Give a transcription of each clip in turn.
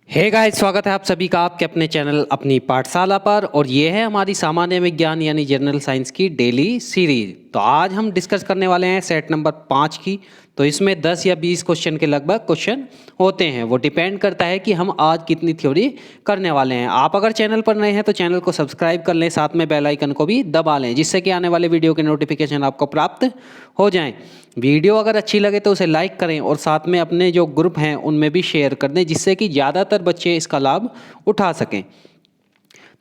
Hey guys, स्वागत है आप सभी का आपके अपने चैनल अपनी पाठशाला पर। और ये है हमारी सामान्य विज्ञान यानी जनरल साइंस की डेली सीरीज। तो आज हम डिस्कस करने वाले हैं सेट नंबर 5 की। तो इसमें 10 या 20 क्वेश्चन के लगभग क्वेश्चन होते हैं। वो डिपेंड करता है कि हम आज कितनी थ्योरी करने वाले हैं। आप अगर चैनल पर नए हैं तो चैनल को सब्सक्राइब कर लें, साथ में बेल आइकन को भी दबा लें, जिससे कि आने वाले वीडियो के नोटिफिकेशन आपको प्राप्त हो जाएं। वीडियो अगर अच्छी लगे तो उसे लाइक करें और साथ में अपने जो ग्रुप हैं उनमें भी शेयर कर दें, जिससे कि ज़्यादातर बच्चे इसका लाभ उठा सकें।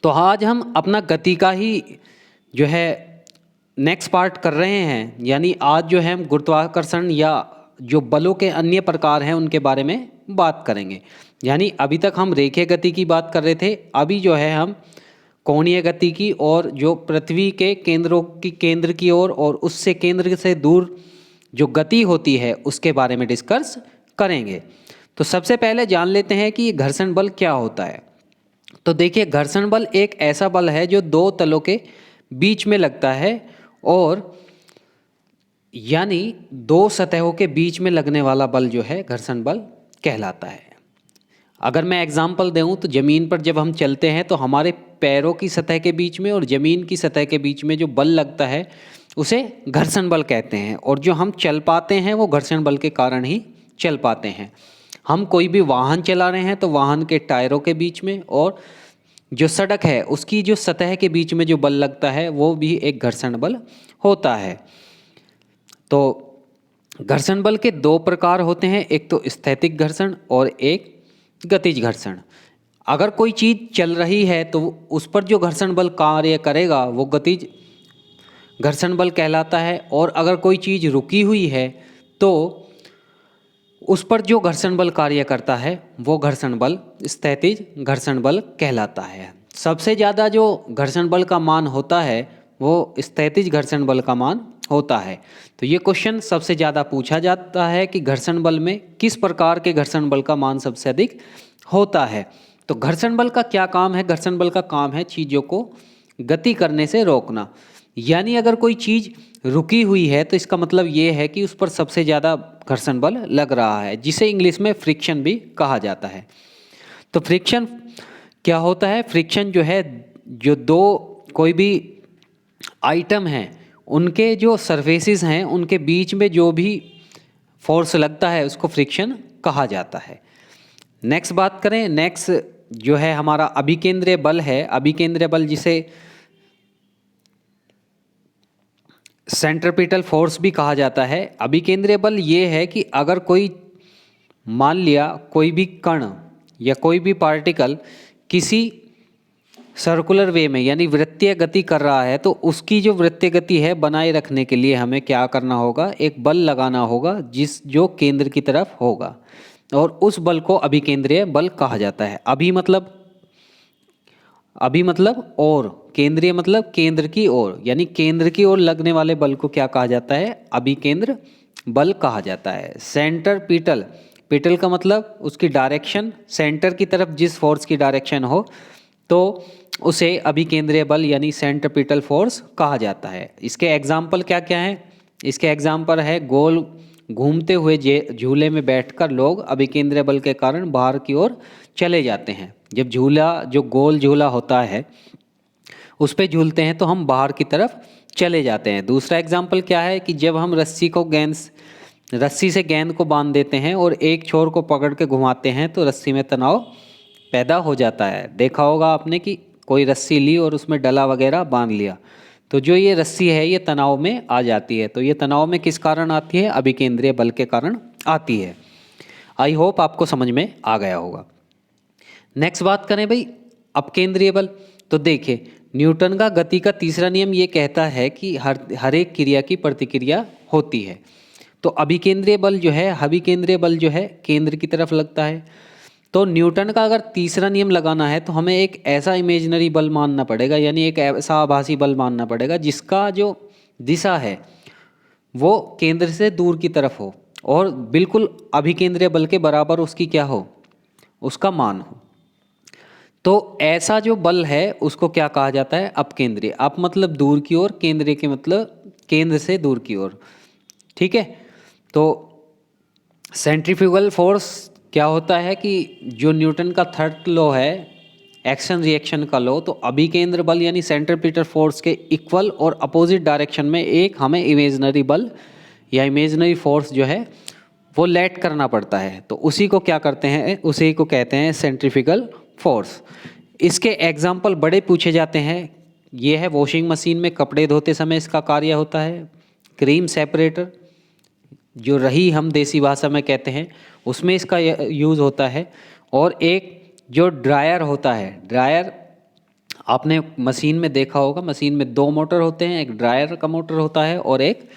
तो आज हम अपना गति का ही जो है नेक्स्ट पार्ट कर रहे हैं, यानी आज जो है हम गुरुत्वाकर्षण या जो बलों के अन्य प्रकार हैं उनके बारे में बात करेंगे। यानी अभी तक हम रेखीय गति की बात कर रहे थे, अभी जो है हम कोणीय गति की और जो पृथ्वी के केंद्र की ओर और उससे केंद्र से दूर जो गति होती है उसके बारे में डिस्कस करेंगे। तो सबसे पहले जान लेते हैं कि घर्षण बल क्या होता है। तो देखिए, घर्षण बल एक ऐसा बल है जो दो तलों के बीच में लगता है, और यानी दो सतहों के बीच में लगने वाला बल जो है घर्षण बल कहलाता है। अगर मैं एग्जांपल दूं तो ज़मीन पर जब हम चलते हैं तो हमारे पैरों की सतह के बीच में और ज़मीन की सतह के बीच में जो बल लगता है उसे घर्षण बल कहते हैं। और जो हम चल पाते हैं वो घर्षण बल के कारण ही चल पाते हैं। हम कोई भी वाहन चला रहे हैं तो वाहन के टायरों के बीच में और जो सड़क है उसकी जो सतह के बीच में जो बल लगता है वो भी एक घर्षण बल होता है। तो घर्षण बल के दो प्रकार होते हैं, एक तो स्थैतिक घर्षण और एक गतिज घर्षण। अगर कोई चीज़ चल रही है तो उस पर जो घर्षण बल कार्य करेगा वो गतिज घर्षण बल कहलाता है, और अगर कोई चीज़ रुकी हुई है तो उस पर जो घर्षण बल कार्य करता है वो घर्षण बल स्थैतिज घर्षण बल कहलाता है। सबसे ज़्यादा जो घर्षण बल का मान होता है वो स्थैतिज घर्षण बल का मान होता है। तो ये क्वेश्चन सबसे ज़्यादा पूछा जाता है कि घर्षण बल में किस प्रकार के घर्षण बल का मान सबसे अधिक होता है। तो घर्षण बल का क्या काम है? घर्षण बल का काम है चीज़ों को गति करने से रोकना। यानी अगर कोई चीज़ रुकी हुई है तो इसका मतलब ये है कि उस पर सबसे ज़्यादा घर्षण बल लग रहा है, जिसे इंग्लिश में फ्रिक्शन भी कहा जाता है। तो फ्रिक्शन क्या होता है? फ्रिक्शन जो है, जो दो कोई भी आइटम हैं उनके जो सरफेसेस हैं उनके बीच में जो भी फोर्स लगता है उसको फ्रिक्शन कहा जाता है। नेक्स्ट बात करें, नेक्स्ट जो है हमारा अभिकेंद्रीय बल है। अभिकेंद्रीय बल जिसे सेंट्रीपिटल फोर्स भी कहा जाता है। अभिकेंद्रीय बल ये है कि अगर कोई, मान लिया कोई भी कण या कोई भी पार्टिकल किसी सर्कुलर वे में यानी वृत्तीय गति कर रहा है, तो उसकी जो वृत्तीय गति है बनाए रखने के लिए हमें क्या करना होगा? एक बल लगाना होगा जो केंद्र की तरफ होगा, और उस बल को अभिकेंद्रीय बल कहा जाता है। अभी मतलब और, केंद्रीय मतलब केंद्र की ओर, यानी केंद्र की ओर लगने वाले बल को क्या कहा जाता है? अभिकेंद्र बल कहा जाता है। सेंट्रीपिटल, पिटल का मतलब उसकी डायरेक्शन, सेंटर की तरफ जिस फोर्स की डायरेक्शन हो तो उसे अभिकेंद्रीय बल यानी सेंट्रीपिटल फोर्स कहा जाता है। इसके एग्जाम्पल क्या क्या हैं? इसके एग्जाम्पल है, गोल घूमते हुए झूले में बैठकर लोग अभिकेंद्रीय बल के कारण बाहर की ओर चले जाते हैं। जब झूला, जो गोल झूला होता है उस पे झूलते हैं तो हम बाहर की तरफ चले जाते हैं। दूसरा एग्जाम्पल क्या है कि जब हम रस्सी से गेंद को बांध देते हैं और एक छोर को पकड़ के घुमाते हैं तो रस्सी में तनाव पैदा हो जाता है। देखा होगा आपने कि कोई रस्सी ली और उसमें डला वगैरह बांध लिया, तो जो ये रस्सी है ये तनाव में आ जाती है। तो ये तनाव में किस कारण आती है? अभिकेंद्रीय बल के कारण आती है। आई होप आपको समझ में आ गया होगा। नेक्स्ट बात करें भाई अपकेंद्रीय बल। तो देखिए, न्यूटन का गति का तीसरा नियम ये कहता है कि हर एक क्रिया की प्रतिक्रिया होती है। तो अभिकेंद्रीय बल जो है, अभिकेंद्रीय बल जो है केंद्र की तरफ लगता है। तो न्यूटन का अगर तीसरा नियम लगाना है तो हमें एक ऐसा इमेजिनरी बल मानना पड़ेगा, यानी एक ऐसा आभासी बल मानना पड़ेगा जिसका जो दिशा है वो केंद्र से दूर की तरफ हो और बिल्कुल अभिकेंद्रीय बल के बराबर उसकी क्या हो? उसका मान हो। तो ऐसा जो बल है उसको क्या कहा जाता है? अपकेंद्रीय। अप मतलब दूर की ओर, केंद्रीय के मतलब केंद्र से दूर की ओर। ठीक है। तो सेंट्रीफ्यूगल फोर्स क्या होता है कि जो न्यूटन का थर्ड लॉ है एक्शन रिएक्शन का लॉ, तो अभिकेंद्र बल यानी सेंट्रीपिटल फोर्स के इक्वल और अपोजिट डायरेक्शन में एक हमें इमेजिनरी बल या इमेजिनरी फोर्स जो है वो लेट करना पड़ता है, तो उसी को क्या करते हैं, उसी को कहते हैं सेंट्रीफ्यूगल फोर्स। इसके एग्जाम्पल बड़े पूछे जाते हैं। ये है वॉशिंग मशीन में कपड़े धोते समय इसका कार्य होता है, क्रीम सेपरेटर जो रही हम देसी भाषा में कहते हैं उसमें इसका यूज़ होता है, और एक जो ड्रायर होता है, ड्रायर आपने मशीन में देखा होगा, मशीन में दो मोटर होते हैं, एक ड्रायर का मोटर होता है और एक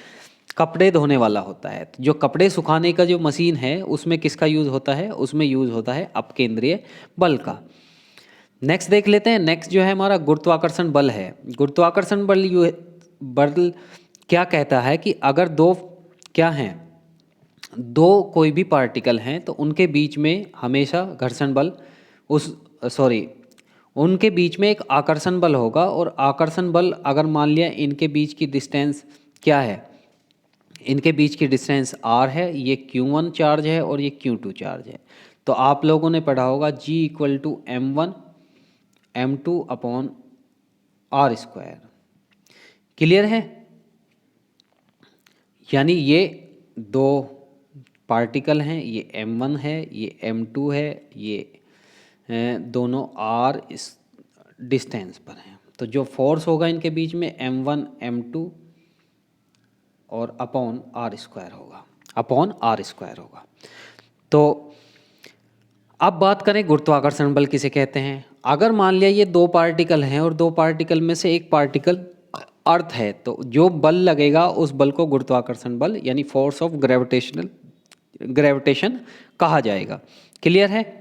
कपड़े धोने वाला होता है। तो जो कपड़े सुखाने का जो मशीन है उसमें किसका यूज़ होता है, उसमें यूज़ होता है अपकेंद्रीय बल का। नेक्स्ट देख लेते हैं। नेक्स्ट जो है हमारा गुरुत्वाकर्षण बल है। गुरुत्वाकर्षण बल क्या कहता है कि अगर दो क्या हैं, दो कोई भी पार्टिकल हैं तो उनके बीच में हमेशा घर्षण बल उनके बीच में एक आकर्षण बल होगा, और आकर्षण बल अगर मान लिया इनके बीच की डिस्टेंस क्या है, इनके बीच की डिस्टेंस r है, ये q1 चार्ज है और ये q2 चार्ज है। तो आप लोगों ने पढ़ा होगा G equal to m1 m2 upon r square. Clear है? यानी ये दो पार्टिकल हैं, ये m1 है, ये m2 है, ये दोनों r इस डिस्टेंस पर हैं। तो जो फोर्स होगा इनके बीच में m1 m2 और अपॉन r स्क्वायर होगा, अपॉन r स्क्वायर होगा। तो अब बात करें गुरुत्वाकर्षण बल किसे कहते हैं। अगर मान लिया ये दो पार्टिकल हैं और दो पार्टिकल में से एक पार्टिकल अर्थ है, तो जो बल लगेगा उस बल को गुरुत्वाकर्षण बल यानी फोर्स ऑफ ग्रेविटेशन कहा जाएगा। क्लियर है?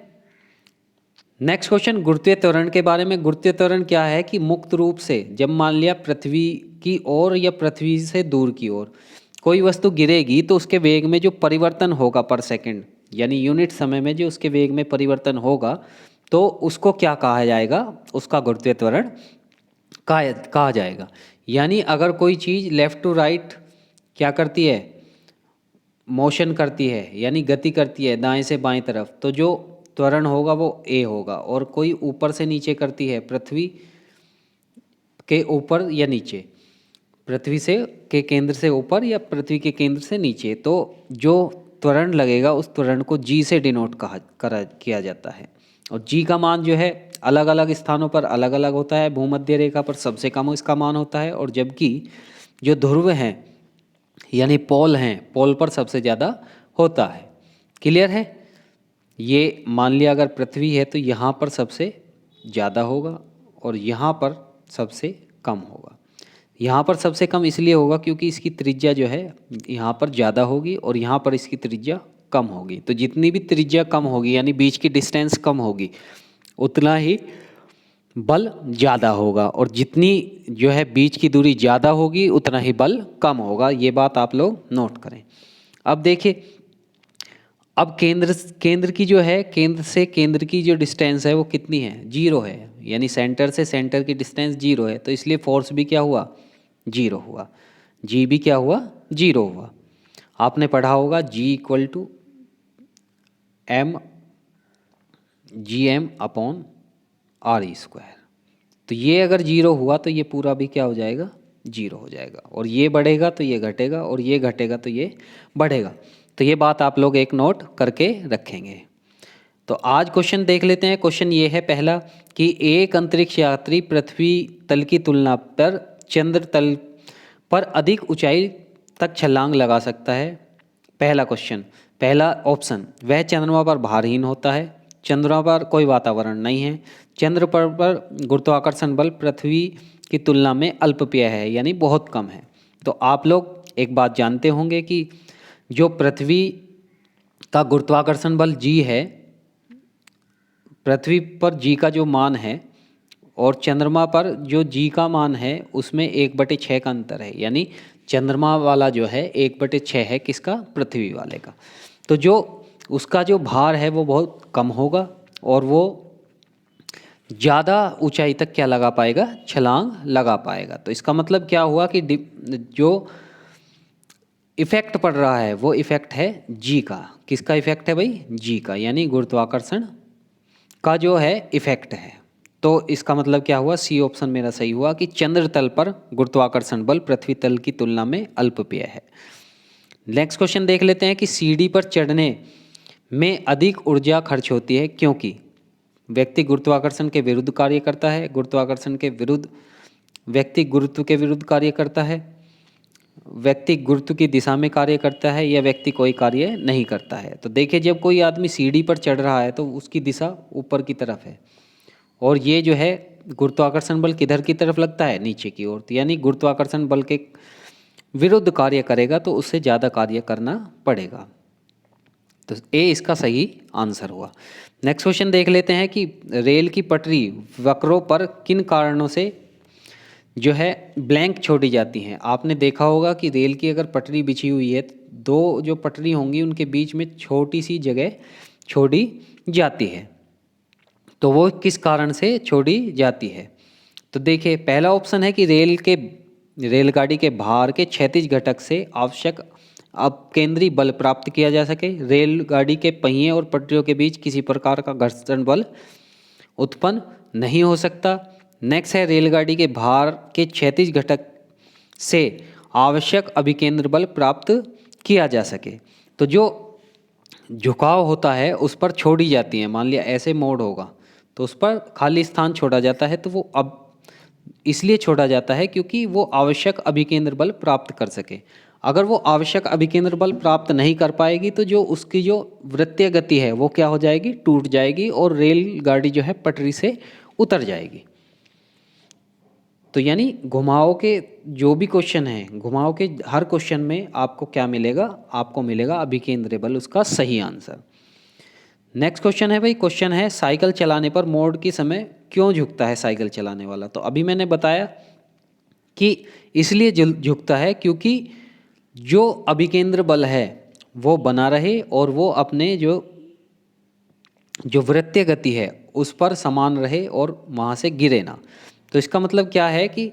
नेक्स्ट क्वेश्चन गुरुत्वीय त्वरण के बारे में। गुरुत्वीय त्वरण क्या है कि मुक्त रूप से जब मान लिया पृथ्वी की ओर या पृथ्वी से दूर की ओर कोई वस्तु गिरेगी तो उसके वेग में जो परिवर्तन होगा पर सेकंड, यानी यूनिट समय में जो उसके वेग में परिवर्तन होगा, तो उसको क्या कहा जाएगा, उसका गुरुत्वीय त्वरण कहा जाएगा। यानी अगर कोई चीज़ लेफ़्ट टू राइट क्या करती है, मोशन करती है यानी गति करती है दाएं से बाएं तरफ, तो जो त्वरण होगा वो a होगा। और कोई ऊपर से नीचे करती है, पृथ्वी के ऊपर या नीचे, पृथ्वी से के केंद्र से ऊपर या पृथ्वी के केंद्र से नीचे, तो जो त्वरण लगेगा उस त्वरण को g से डिनोट किया जाता है। और g का मान जो है अलग अलग स्थानों पर अलग अलग होता है। भूमध्य रेखा पर सबसे कम इसका मान होता है, और जबकि जो ध्रुव हैं यानी पोल हैं, पोल पर सबसे ज़्यादा होता है। क्लियर है? ये मान लिया अगर पृथ्वी है तो यहाँ पर सबसे ज़्यादा होगा और यहाँ पर सबसे कम होगा। यहाँ पर सबसे कम इसलिए होगा क्योंकि इसकी त्रिज्या जो है यहाँ पर ज़्यादा होगी और यहाँ पर इसकी त्रिज्या कम होगी। तो जितनी भी त्रिज्या कम होगी यानी बीच की डिस्टेंस कम होगी उतना ही बल ज़्यादा होगा, और जितनी जो है बीच की दूरी ज़्यादा होगी उतना ही बल कम होगा। ये बात आप लोग नोट करें। अब देखिए, अब केंद्र की जो है, केंद्र से केंद्र की जो डिस्टेंस है वो कितनी है, 0 है। यानी सेंटर से सेंटर की डिस्टेंस 0 है, तो इसलिए फोर्स भी क्या हुआ, 0 हुआ। जी भी क्या हुआ, 0 हुआ। आपने पढ़ा होगा G equal to mgm upon r square. तो ये अगर 0 हुआ तो ये पूरा भी क्या हो जाएगा, 0 हो जाएगा। और ये बढ़ेगा तो ये घटेगा, और ये घटेगा तो ये बढ़ेगा। तो ये बात आप लोग एक नोट करके रखेंगे। तो आज क्वेश्चन देख लेते हैं। क्वेश्चन ये है पहला कि एक अंतरिक्ष यात्री पृथ्वी तल की तुलना पर चंद्र तल पर अधिक ऊंचाई तक छलांग लगा सकता है। पहला क्वेश्चन, पहला ऑप्शन, वह चंद्रमा पर भारहीन होता है। चंद्रमा पर कोई वातावरण नहीं है। चंद्र पर गुरुत्वाकर्षण बल पृथ्वी की तुलना में अल्पप्रिय है यानी बहुत कम है। तो आप लोग एक बात जानते होंगे कि जो पृथ्वी का गुरुत्वाकर्षण बल G है, पृथ्वी पर G का जो मान है और चंद्रमा पर जो G का मान है उसमें 1/6 का अंतर है। यानी चंद्रमा वाला जो है 1/6 है किसका, पृथ्वी वाले का। तो जो उसका जो भार है वो बहुत कम होगा और वो ज़्यादा ऊंचाई तक क्या लगा पाएगा, छलांग लगा पाएगा। तो इसका मतलब क्या हुआ कि जो इफेक्ट पड़ रहा है वो इफेक्ट है जी का। किसका इफेक्ट है भाई? जी का, यानी गुरुत्वाकर्षण का जो है इफेक्ट है। तो इसका मतलब क्या हुआ? सी ऑप्शन मेरा सही हुआ कि चंद्र तल पर गुरुत्वाकर्षण बल पृथ्वी तल की तुलना में अल्पप्रिय है। नेक्स्ट क्वेश्चन देख लेते हैं कि सीढ़ी पर चढ़ने में अधिक ऊर्जा खर्च होती है क्योंकि व्यक्ति गुरुत्वाकर्षण के विरुद्ध कार्य करता है, गुरुत्वाकर्षण के विरुद्ध व्यक्ति गुरुत्व के विरुद्ध कार्य करता है, व्यक्ति गुरुत्व की दिशा में कार्य करता है, या व्यक्ति कोई कार्य नहीं करता है। तो देखिए, जब कोई आदमी सीढ़ी पर चढ़ रहा है तो उसकी दिशा ऊपर की तरफ है, और ये जो है गुरुत्वाकर्षण बल किधर की तरफ लगता है? नीचे की ओर। तो यानी गुरुत्वाकर्षण बल के विरुद्ध कार्य करेगा तो उससे ज़्यादा कार्य करना पड़ेगा। तो ए इसका सही आंसर हुआ। नेक्स्ट क्वेश्चन देख लेते हैं कि रेल की पटरी वक्रों पर किन कारणों से जो है ब्लैंक छोड़ी जाती हैं। आपने देखा होगा कि रेल की अगर पटरी बिछी हुई है, दो जो पटरी होंगी उनके बीच में छोटी सी जगह छोड़ी जाती है, तो वो किस कारण से छोड़ी जाती है? तो देखिए, पहला ऑप्शन है कि रेलगाड़ी के भार के क्षैतिज घटक से आवश्यक अपकेंद्री बल प्राप्त किया जा सके, रेलगाड़ी के पहिए और पटरियों के बीच किसी प्रकार का घर्षण बल उत्पन्न नहीं हो सकता। नेक्स्ट है रेलगाड़ी के भार के क्षैतिज घटक से आवश्यक अभिकेंद्र बल प्राप्त किया जा सके। तो जो झुकाव होता है उस पर छोड़ी जाती है, मान लिया ऐसे मोड़ होगा तो उस पर खाली स्थान छोड़ा जाता है, तो वो अब इसलिए छोड़ा जाता है क्योंकि वो आवश्यक अभिकेंद्र बल प्राप्त कर सके। अगर वो आवश्यक अभिकेंद्र बल प्राप्त नहीं कर पाएगी तो जो उसकी जो वृत्तीय गति है वो क्या हो जाएगी? टूट जाएगी, और रेलगाड़ी जो है पटरी से उतर जाएगी। तो यानी घुमाव के जो भी क्वेश्चन हैं, घुमाव के हर क्वेश्चन में आपको क्या मिलेगा? आपको मिलेगा अभिकेंद्रीय बल, उसका सही आंसर। नेक्स्ट क्वेश्चन है भाई, क्वेश्चन है साइकिल चलाने पर मोड़ के समय क्यों झुकता है साइकिल चलाने वाला? तो अभी मैंने बताया कि इसलिए झुकता है क्योंकि जो अभिकेंद्र बल है वो बना रहे और वो अपने जो वृत्तीय गति है उस पर समान रहे और वहाँ से गिरे ना। तो इसका मतलब क्या है कि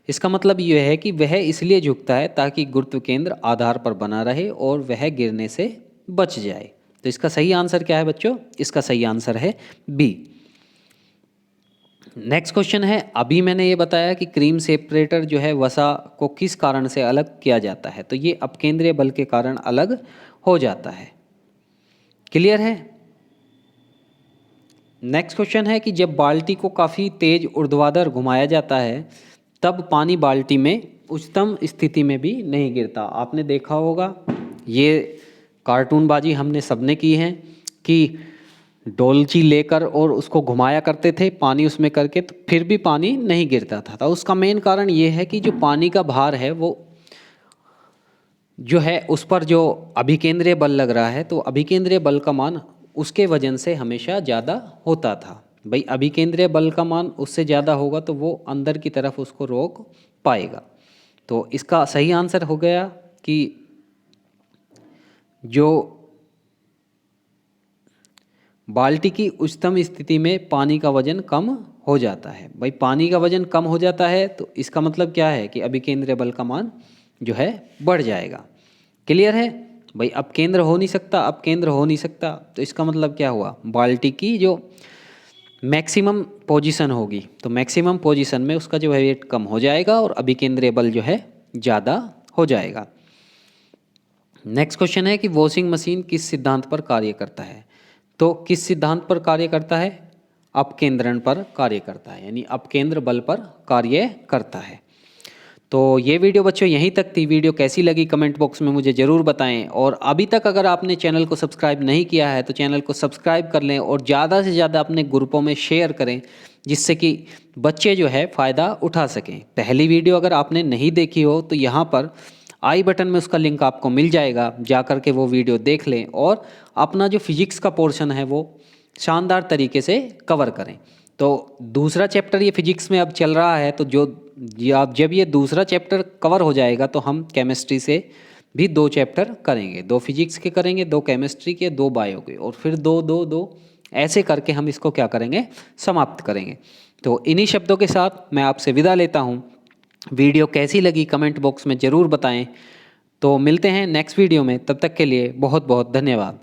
इसका मतलब यह है कि वह इसलिए झुकता है ताकि गुरुत्व केंद्र आधार पर बना रहे और वह गिरने से बच जाए। तो इसका सही आंसर क्या है बच्चों? इसका सही आंसर है बी। नेक्स्ट क्वेश्चन है, अभी मैंने ये बताया कि क्रीम सेपरेटर जो है वसा को किस कारण से अलग किया जाता है? तो ये अपकेंद्रीय बल के कारण अलग हो जाता है। क्लियर है? नेक्स्ट क्वेश्चन है कि जब बाल्टी को काफ़ी तेज ऊर्ध्वाधर घुमाया जाता है तब पानी बाल्टी में उच्चतम स्थिति में भी नहीं गिरता। आपने देखा होगा, ये कार्टूनबाजी हमने सबने की है कि डोलची लेकर और उसको घुमाया करते थे पानी उसमें करके, तो फिर भी पानी नहीं गिरता था। तो उसका मेन कारण ये है कि जो पानी का भार है वो जो है उस पर जो अभिकेंद्रीय बल लग रहा है, तो अभिकेंद्रीय बल का मान उसके वजन से हमेशा ज़्यादा होता था। भाई अभिकेंद्रीय बल का मान उससे ज़्यादा होगा तो वो अंदर की तरफ उसको रोक पाएगा। तो इसका सही आंसर हो गया कि जो बाल्टी की उच्चतम स्थिति में पानी का वजन कम हो जाता है। भाई पानी का वजन कम हो जाता है तो इसका मतलब क्या है कि अभिकेंद्रीय बल का मान जो है बढ़ जाएगा। क्लियर है भाई? अब केंद्र हो नहीं सकता, अब केंद्र हो नहीं सकता, तो इसका मतलब क्या हुआ? बाल्टी की जो मैक्सिमम पोजीशन होगी तो मैक्सिमम पोजीशन में उसका जो है वेट कम हो जाएगा और अभिकेंद्रीय बल जो है ज़्यादा हो जाएगा। नेक्स्ट क्वेश्चन है कि वॉशिंग मशीन किस सिद्धांत पर कार्य करता है? तो किस सिद्धांत पर कार्य करता है? अपकेंद्रण पर कार्य करता है, यानी अपकेंद्र बल पर कार्य करता है। तो ये वीडियो बच्चों यहीं तक थी। वीडियो कैसी लगी कमेंट बॉक्स में मुझे ज़रूर बताएं, और अभी तक अगर आपने चैनल को सब्सक्राइब नहीं किया है तो चैनल को सब्सक्राइब कर लें और ज़्यादा से ज़्यादा अपने ग्रुपों में शेयर करें जिससे कि बच्चे जो है फ़ायदा उठा सकें। पहली वीडियो अगर आपने नहीं देखी हो तो यहाँ पर आई बटन में उसका लिंक आपको मिल जाएगा, जा कर के वो वीडियो देख लें और अपना जो फिजिक्स का पोर्शन है वो शानदार तरीके से कवर करें। तो दूसरा चैप्टर ये फिजिक्स में अब चल रहा है, तो जब ये दूसरा चैप्टर कवर हो जाएगा तो हम केमिस्ट्री से भी 2 चैप्टर करेंगे, 2 फिजिक्स के करेंगे, 2 केमिस्ट्री के, 2 बायो के, और फिर 2 ऐसे करके हम इसको क्या करेंगे? समाप्त करेंगे। तो इन्हीं शब्दों के साथ मैं आपसे विदा लेता हूँ। वीडियो कैसी लगी कमेंट बॉक्स में ज़रूर बताएं। तो मिलते हैं नेक्स्ट वीडियो में, तब तक के लिए बहुत बहुत धन्यवाद।